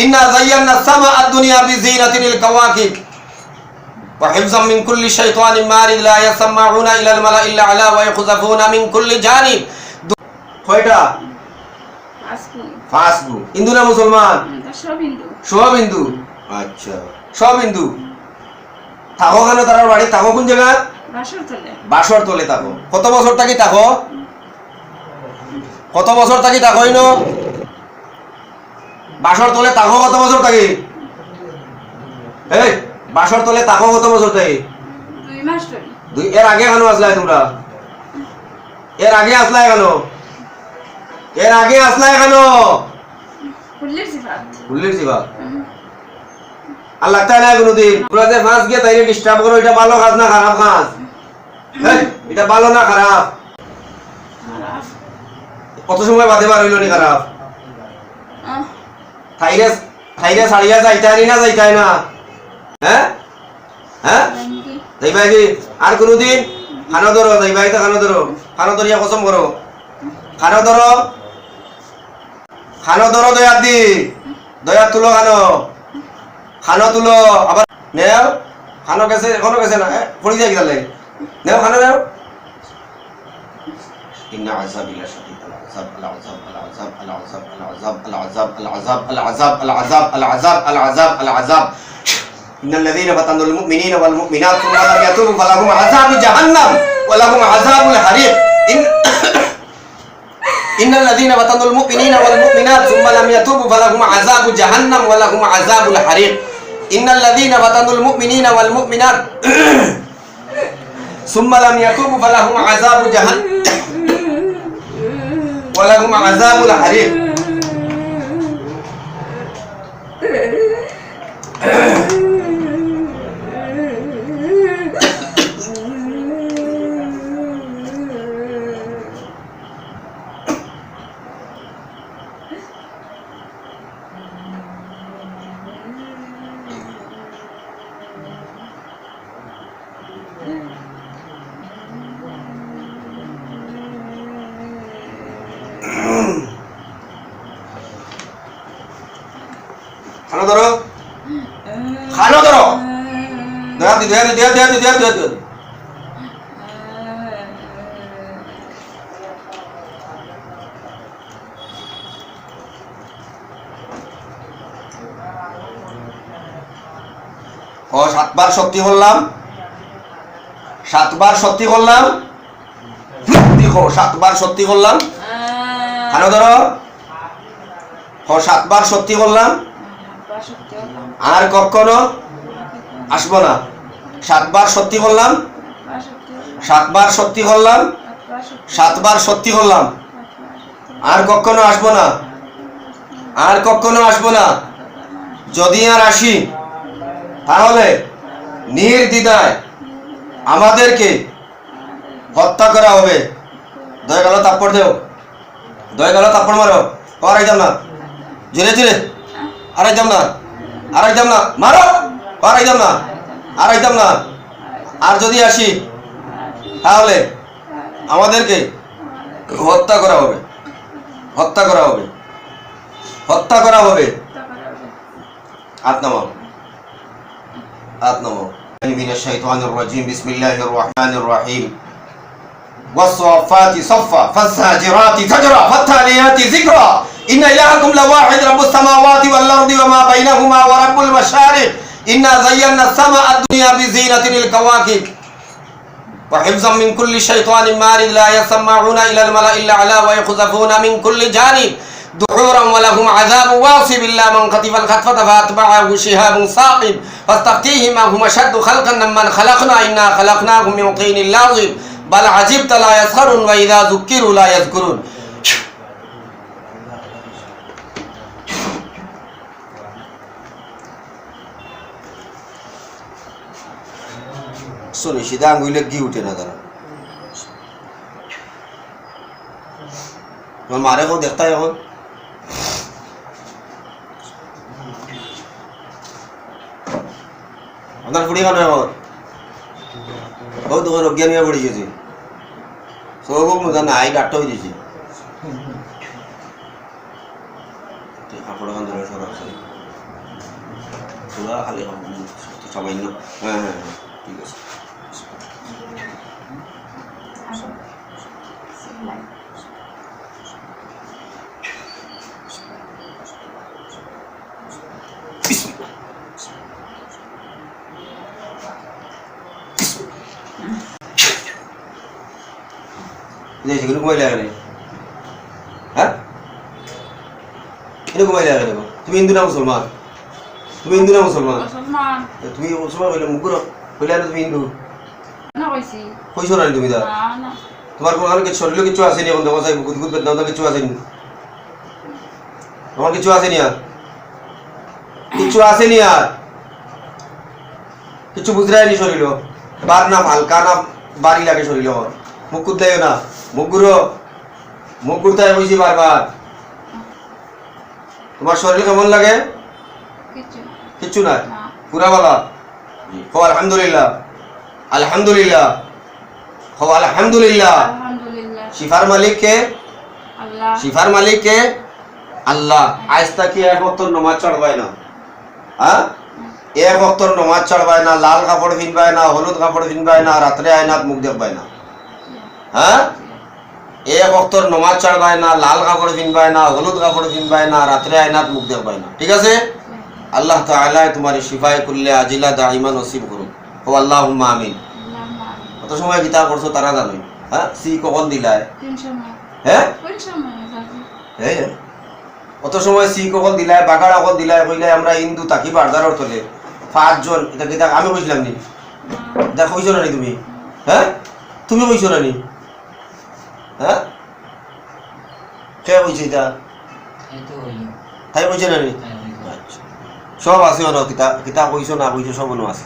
ইন্না যায়্যানা সামাআ দুনিয়া বিজিনাতিল কাওয়াকিব ওয়া হিফযাম মিন কুল্লি শাইতানিন মারিদ লা ইয়াসমাউনা ইলাল মালাইল আলা ওয়া ইয়াখযাফুনা মিন কুল্লি জানিব। কয়টা? পাঁচ গু। হিন্দু না মুসলমান? সব হিন্দু। সব হিন্দু। আচ্ছা, সব হিন্দু। থাকো কেন তার বাড়ি? থাকো কোন জায়গা? বাসরতলে। বাসরতলে থাকো। কত বছর থাকি থাকো? কত বছর থাকি থাকো? ইনো বাসরতলে থাকো কত বছর থাকি? এই বাসরতলে থাকো কত বছর থাকি? 2 মাস ধরে। এর আগে কেন আসলাই তোমরা? এর আগে আসলাই কেন? এর আগে আসলাই কেন? ফুলের সিফাত। ফুলের সিফাত। আর লাগতে না কোনদিন। তোমরা যে ফাঁস গিয়ে তাইরে ডিস্টার্ব করো, এটা ভালো কাজ না খারাপ কাজ? এটা ভালো না খারাপ? খারাপ। কত সময় বাদে বার হইল নি খারাপ? থাইরে থাইরে সারিয়া যাইতাই না যাইতাই না? হ্যাঁ হ্যাঁ যাইবাই কি? আর কোনদিন খানো ধরো যাইবাই তো খানো ধরো। খানো ধরিয়া কসম করো। খানো ধরো, খানো ধরো দয়ার দি। দয়ার তুলো খানো, খানো তুলো। আবার নেও খানো গেছে, এখনো গেছে না? পড়ি যায় গেলে নেও খানো নেও। ইন্না আযাবিলা শাদীদ। العذاب العذاب العذاب العذاب العذاب العذاب العذاب العذاب العذاب العذاب العذاب إن الذين فتنوا المؤمنين والمؤمنات ثم لم يتوبوا فلهم عذاب جهنم ولهم عذاب الحريق. إن الذين فتنوا المؤمنين والمؤمنات ثم لم يتوبوا فلهم عذاب جهنم ولهم عذاب الحريق. إن الذين فتنوا المؤمنين والمؤمنات ثم لم يتوبوا فلهم عذاب جهنم ولهم عذاب الحريق. খানো ধরো, খানো ধরো। দেয়া দি দেয়া দি দেয়া দেয়া দি দেয়া দেয়া। ও 7 বার শক্তি করলাম, 7 বার শক্তি করলাম। দেখো 7 বার শক্তি করলাম। খানো ধরো। ও 7 বার শক্তি করলাম। আর কখনো আসবো না। 7 বার সত্যি করলাম, 7 বার সত্যি করলাম, 7 বার সত্যি করলাম। আর কখনো আসবো না, আর কখনো আসবো না। যদি আর আসি তাহলে নির্দ্বিধায় আমাদেরকে হত্যা করা হবে। দয়া গেল তাপ্পড় দেও, দয়া গেল তাপ্পড় মারো। আর আইতাম না, জোরে জোরে আর আইতাম না, আর আইতাম না, মারো। আর আইতাম না, আর আইতাম না। আর যদি আসি তাহলে আমাদেরকে হত্যা করা হবে, হত্যা করা হবে, হত্যা করা হবে। হাত নামাও, হাত নামাও। মিনাশ শাইতানির রাজিম। বিসমিল্লাহির রহমানির রহিম। والصفات صفا فالزاجرات زجرا فالتاليات ذكرا إن إلهكم لواحد رب السماوات والأرض وما بينهما ورب المشارق إنا زينا السماء الدنيا بزينة الكواكب وحفظا من كل شيطان مارد لا يسمعون إلى الملأ الأعلى ويقذفون من كل جانب دحورا ولهم عذاب واصب إلا من خطف الخطفة فأتبعه شهاب ثاقب فاستفتيهم هم أشد خلقا ممن خلقنا إنا خلقناهم من طين لازب بل عجبت لا يسخرون وإذا ذكروا لا يذكرون. শুনি সিধা আঙ্গুলে ঘি উঠে না তারা। তোমার মারে এখন দেখতে এখন আপনার ফুড়ি কেন এখন বহুত দোকান অজ্ঞান হয়ে পড়ে গেছে। সব জানা আই ডাক্তার হয়ে দিয়েছে। কাপড় ধরে সরাসরি পুরা খালি সামান্য হ্যাঁ হ্যাঁ হ্যাঁ ঠিক আছে সেগুলো ঘুমাই লাগে না হ্যাঁ এটা ঘুমাই লাগে না তুমি হিন্দু না মুসলমান তুমি হিন্দু না মুসলমান মুসলমান তুমি মুসলমান হইলে মুকুর হইলে না তুমি হিন্দু না কইছি কইছো না তুমি দা না না তোমার কোনো কিছু শরীরে কিছু আসেনি এখন দেখো যাই গুদ গুদ বেদনা কিছু আসেনি তোমার কিছু আসেনি আর কিছু আসেনি আর কিছু বুঝরায়নি শরীর বার না হালকা না বাড়ি লাগে শরীর মুখ দেয় না মুখ ঘুরতে বলছি বারবার তোমার শরীর কেমন লাগে কিছু কিচ্ছু না না পুরা বলা হো আলহামদুলিল্লাহ আলহামদুলিল্লাহ হো আলহামদুলিল্লাহ আলহামদুলিল্লাহ শিফার মালিক কে আল্লাহ শিফার মালিক কে আল্লাহ আজ তাকি এক ওয়াক্ত নামাজ চড়বায় না হ্যাঁ এক ওয়াক্ত নামাজ চড়বায় না লাল কাপড় পিনবায় না হলুদ কাপড় পিনবায় না রাত্রে আয়নাত মুখ দেখবায় না হ্যাঁ এক ওয়াক্তর নামাজ চড়বায় না লাল কাপড় পিনবায় না হলুদ কাপড় পিনবায় না রাত্রে আয়নাত মুখ দেখবায় না ঠিক আছে আল্লাহ তাআলা তোমার শিফায়ে কুল্লে আজিলা দাইমা নসিব করুন ও আল্লাহুম্মা আমিন কত সময় গীতা করছো তারা জানোই হ্যাঁ সি কখন দিলায় কোন সময় হ্যাঁ কোন সময় বাবু হ্যাঁ কত সময় সি কখন দিলায় বাগাড় কখন দিলায় কইলে আমরা হিন্দু তাকি বারদারর তলে পাঁচজন এটা গীতা আমি কইছিলাম নি দেখো কইছো না নি তুমি হ্যাঁ তুমি কইছো না নি হ্যাঁ কে কইছে এটা তাই কইছে না নি আচ্ছা সব আছে অন কিতা কিতা কইছো না কইছো সব মনে আছে